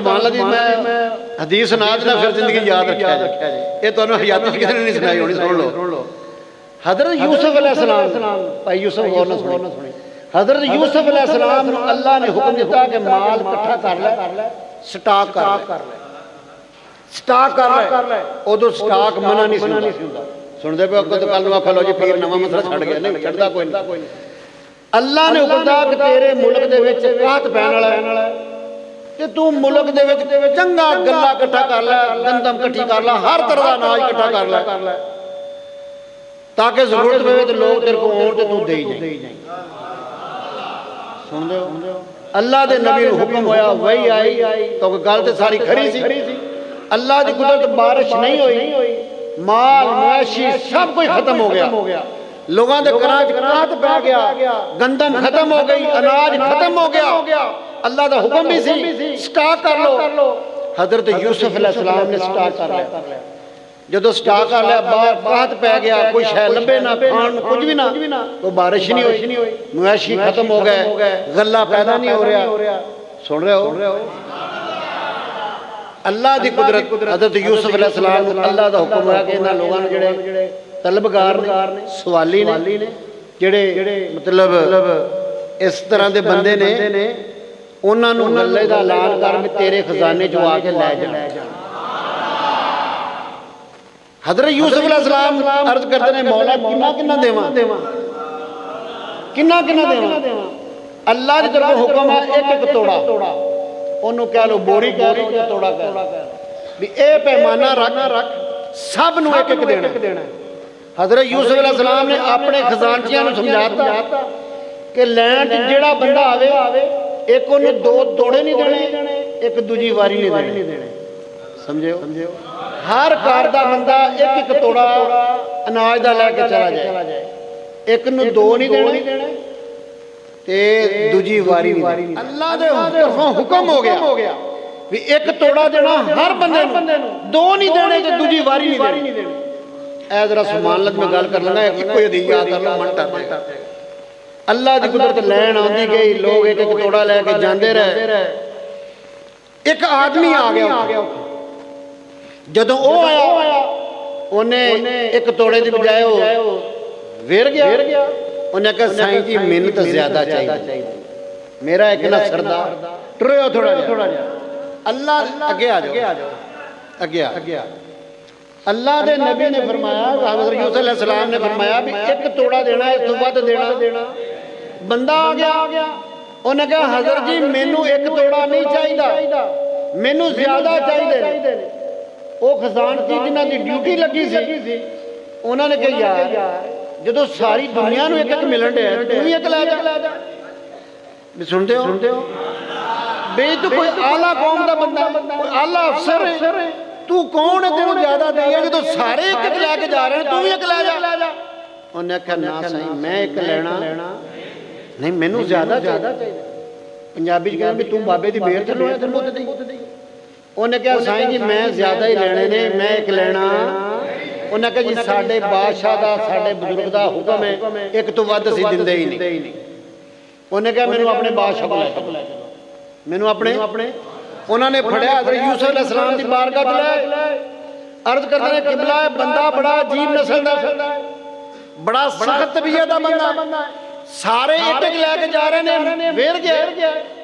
सुभान अल्लाह दी मैं हदीस सुना देना फिर जिंदगी याद रखा जाए। ये तुहानू हयाती किसी ने नहीं सुनाई होनी, सुन लो। हजरत यूसुफ अलैहिस्सलाम, भाई यूसुफ गौर ना सुनी, हजरत यूसुफ अलैहिस्सलाम नू अल्लाह ने हुक्म दिता कि माल इकट्ठा कर ले, स्टॉक कर ले। उदों स्टॉक मना नहीं सुनदा। सुनदे पे तो कल नूं आखो लो जी पीर नवां मसला छड़ गया, नहीं छड़दा कोई नहीं। अल्लाह ने हुक्म दिता कि तेरे मुल्क दे विच काहत पैण वाला है ते तू मुल्क दे विच चंगा गल्ला इकट्ठा कर ले, गंदम इकट्ठी कर ले, हर तरह दा अनाज इकट्ठा कर ले, ताकि जरूरत पवे तो लोग तेरे को आउण ते तू देई जाए। सुन दे हो अल्लाह दे नबी नूं हुक्म होया, वही आई तो गल ते सारी खरी सी। अल्लाह दी कुदरत बारिश नहीं होई, माल मवेशी सब कुछ खत्म हो गया, लोगों के घरां च काहत पै गया, गंदम खत्म हो गई, अनाज खत्म हो गया। अल्लाह का हुक्म भी सी स्टॉक कर लो। हजरत यूसुफ अलैहिस्सलाम ने स्टॉक कर लिया। जो स्टॉक कर लिया, बाहर काहत पै गया, कोई शै लभे ना, खाण कुछ भी ना, कोई बारिश नहीं हुई, मवेशी खत्म हो गए, गल्ला पैदा नहीं हो रहा। सुन रहे हो अल्लाह की कुदरत। हजरत यूसुफ अलैहिस्सलाम नूं अल्लाह का हुक्म होया कि इन्हां लोगां नूं जिहड़े तलबगार ने, सवाली ने, जिहड़े मतलब इस तरह के बंदे ने, उन्हां नूं गल्ले दा ऐलान कर भी तेरे खजाने चों आके लै जा। हजरत यूसुफ अलैहिस्सलाम अर्ज करते हैं, मौला किन्ना देवां, किन्ना देवां। अल्लाह की तरफ हुक्म है एक तोड़ा, उन्होंने कह लो बोरी कह लो या तोड़ा कह लो, भी ए पैमाना रख, सब नूं एक देना। हजरत यूसुफ अलैहिस्सलाम ने अपने खजानचियां नूं समझाता कि लैंड जिहड़ा बंदा आवे, एक उन्हें दो तोड़े नहीं देने, एक दूजी वारी नहीं देने। समझे? हर घर का बंदा एक तोड़ा अनाज का लैके चला जाए, एक नूं दो नहीं देने ते दूजी वारी नहीं। अल्लाह दे तरफों हुक्म हो गया भी एक तोड़ा देना हर बंदे नूं, दो नहीं देने ते दूजी वारी नहीं देनी। ऐ जरा सुभान अल्लाह में गल कर लेना, इक्को ही दी याद कर लो, मन टरदे। अल्लाह की कुदरत लैन आती गई, लोग एक तोड़ा लैके जाते रहे। एक आदमी आ गया, जदों वो आया उन्हें एक तोड़े की बजाय वेर गया। उन्हें कहा साईं जी मैनू तो ज्यादा चाहिए, मेरा एक ना सरदार टुरो थोड़ा जा। अल्लाह अगे आ जाओ। अल्लाह के नबी ने फरमाया, हज़रत यूसुफ अलैहिस्सलाम ने फरमाया भी एक तोड़ा देना, इस तो वध देना। बंदा आ गया, उन्हें कहा हज़रत जी मैनू एक तोड़ा नहीं चाहिए, मैनू ज्यादा चाहिए। वो खजानची जिन्हां दी ड्यूटी लगी सी, उन्होंने कहा यार जो सारी दुनिया नूं एक मिलन डे, तू भी एक लै जा। सुनते हो बे तू कोई आला कौम का बंदा, कोई आला अफसर है, तू कौन है तेनू ज्यादा दे, जो सारे एक लैके जा रहे हैं, तू भी एक लै जा। उन्हें कहा ना सही, मैं एक लेना नहीं, मैनू ज्यादा चाहिए। पंजाबी च कहते तू बाबे की मेहर थल्लों है, तेनू मुत दई। उन्हें कहा साईं जी मैं ज्यादा ही लेने ने, मैं एक लेना। उन्हें कहा जी साडे बादशाह दा, साडे बुजुर्ग दा हुक्म है, एक तो वध असीं दिंदे ही नहीं। उन्हें कहा मैनू अपने बादशाह को लै चलो, मैनू अपने। उन्होंने फड़िया हज़रत यूसुफ अलैहिस्सलाम की बारगाह च ले, अर्ज करते हैं किबला बंदा बड़ा अजीब नस्ल दा, बड़ा सख्त तबीयत दा बंदा, सारे एक लैके जा रहे ने, वेर गया,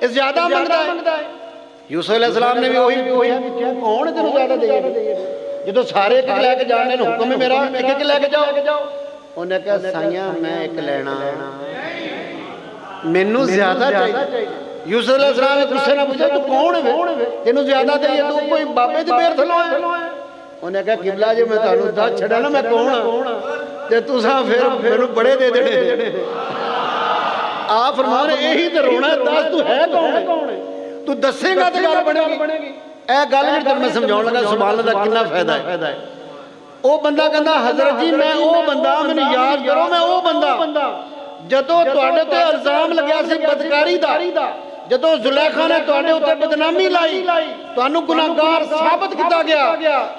ज्यादा मंगदा है। यूसुफ अलैहिस्सलाम ने भी वही पूछा कौन तेनू ज्यादा दे, जो सारे एक लैके जाने हुक्म है मेरा, एक लैके जाओ। उन्हें कहा साईं मैं एक लेना, मैनू ज्यादा चाहिए। यूसुफ अलैहिस्सलाम ने गुस्से नाल पूछा तू कौन है, तेनू ज्यादा चाहिए, तू कोई बाबे दी मेहर थल्लों है। उन्हें कहा किबला जे मैं तुहानू दस छड़ा ना मैं कौन हां, ते तुसां फिर मैनू बड़े दे देने। आप फरमान यही तो रोना, दस तू है कौन, तू दसेगा तो गल बनेगी। ए गल भी तेरे मैं समझाउण लगा, सुभान अल्लाह दा कितना फायदा है। वो बंदा कहंदा हज़रत जी मैं वो बंदा, मैनू याद करो मैं वो बंदा जदों तुहाडे ते इल्जाम लग्या सी बदकारी दा, जदों जुलैखा ने तुहाडे उत्ते बदनामी लाई, तुहानू गुनाहगार साबित किया गया।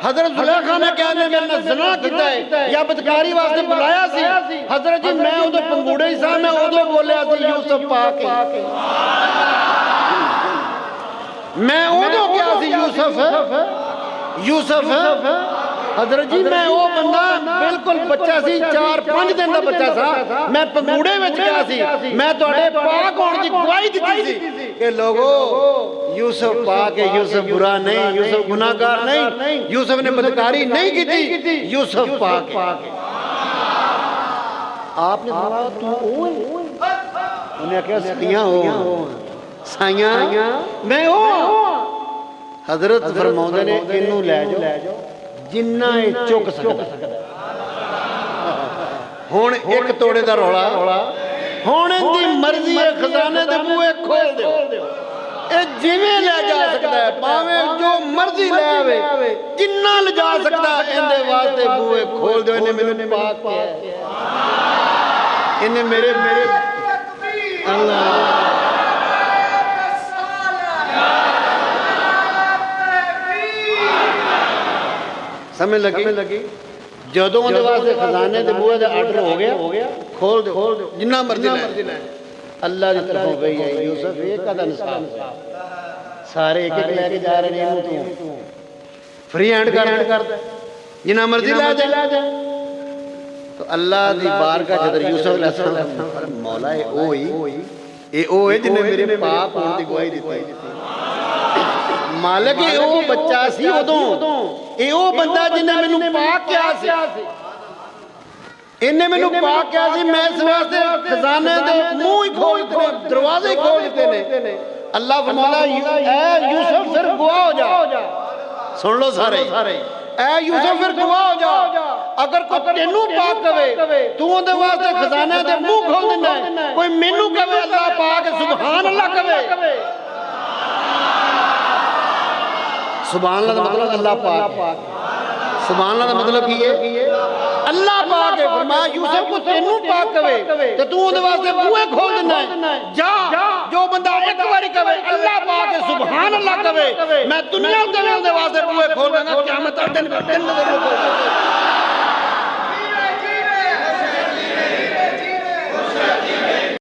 हज़रत जुलैखा ने कहने मेरे नाल ज़िना कीता है या बदकारी वास्ते बुलाया सी। हज़रत जी मैं उदों पंगूड़े ही सा, मैं उदों बोलिया सी यूसुफ पाक, मैं उदों क्या यूसुफ हजरत जी मैं वो बंदा बिल्कुल बच्चा सी 4-5 दिन का बच्चा सा मैं पंगूड़े में गया सी मैं तुहाडे पाक होने की गवाही दी सी कि लोगो यूसुफ पाक है यूसुफ बुरा नहीं यूसुफ गुनाहगार नहीं यूसुफ ने बदकारी नहीं की यूसुफ पाक है आपने बोला तू उन्हें क्या सतियां हो साइयां मैं हो हजरत फरमाउंदे ने इनू ले जाओ जिन्ना ये चुक सकदा हुण एक तोड़े दा रौला हुण इनदी मर्जी है खजाने दे बूहे खोल दिओ ए जिवें ले जा सकदा है भावें जो मर्जी ले आवे जिन्ना ले जा सकदा इनदे वास्ते बूहे खोल दिओ इन्हें मैनू पाक किया इन्हें मेरे अल्लाह समझ लगी जदों उहदे वास्ते खजाने दे बूहे दा आर्डर हो गया खोल दो जिन्ना मर्जी ले अल्लाह की तरफों गई है यूसुफ एक कदा इंसाफ सारे एक एक लेके जा रहे हैं तू फ्री हैंड कर जिन्ना मर्जी ले जा तो अल्लाह दी बारगाह जदर यूसुफ अलैहिस्सलाम मौला ए ओ ही जिन्ने मेरे पाप होने की गवाही दी मालिक ए ओ बच्चा सी उदों ए ओ बंदा जिन्ने मैनू पाक किया सी इन्हें मैनू पाक किया सी मैं इस वास्ते खजाने दे मुंह ही खोल दिते दरवाजे ही खोल दिते ने अल्लाह फरमांदा ए यूसुफ फिर गवाह हो जा सुन लो सारे ए यूसुफ फिर गवाह हो जा अगर कोई तेनू पाक कवे तू उहदे वास्ते खजाने दे मुंह खोल दिंदा कोई मैनू कवे अल्लाह पाक सुभान अल्लाह कवे सुभान अल्लाह का मतलब अल्लाह पाक सुभान अल्लाह का मतलब की है अल्लाह पाक है फरमाया यूसुफ को तेनू पाक कवे ते तू उहदे वास्ते बूहे खोल देना जा जो बंदा एक बारी कवे अल्लाह पाक है सुभान अल्लाह कवे मैं दुनिया दे उहदे वास्ते बूहे खोल दूंगा क़यामत तक दिन